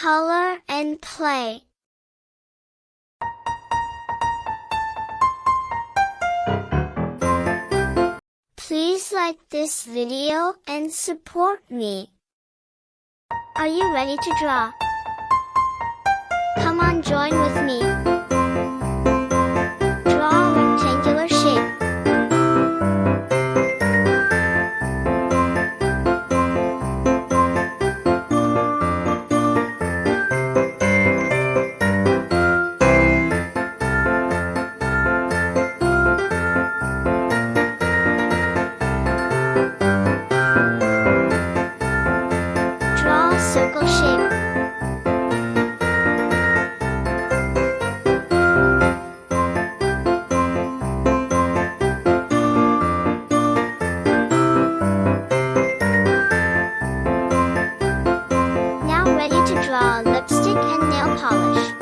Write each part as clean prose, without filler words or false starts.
color and play. Please like this video and support me. Are you ready to draw? Come on, join with me. Draw a rectangular shape. Draw a circle shape. Now ready to draw lipstick and nail polish.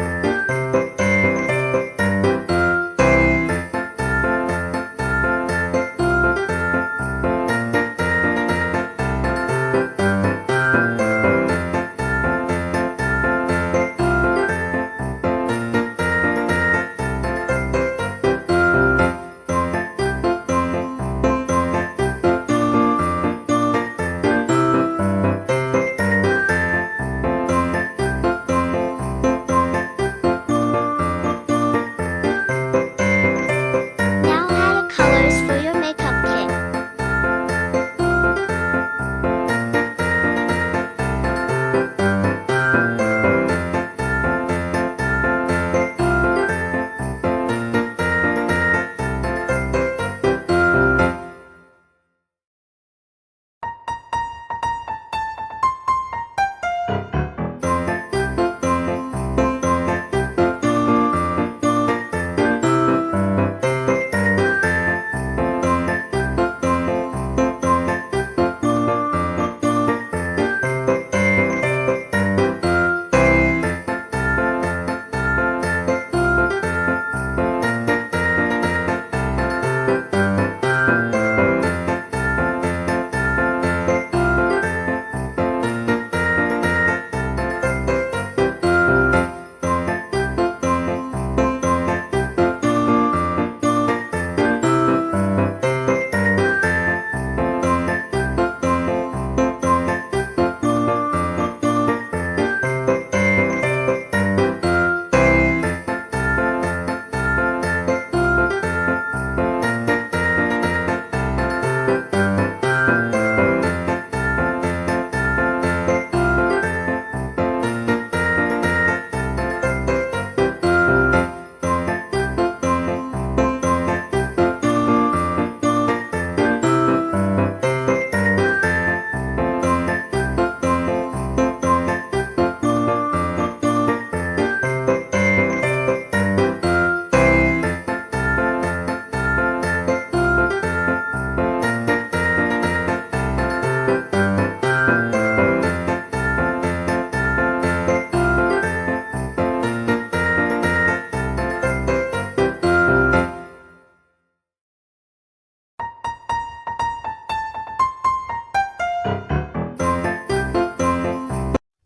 Now add colors for your makeup kit.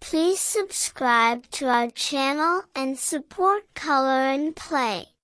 Please subscribe to our channel and support Color and Play.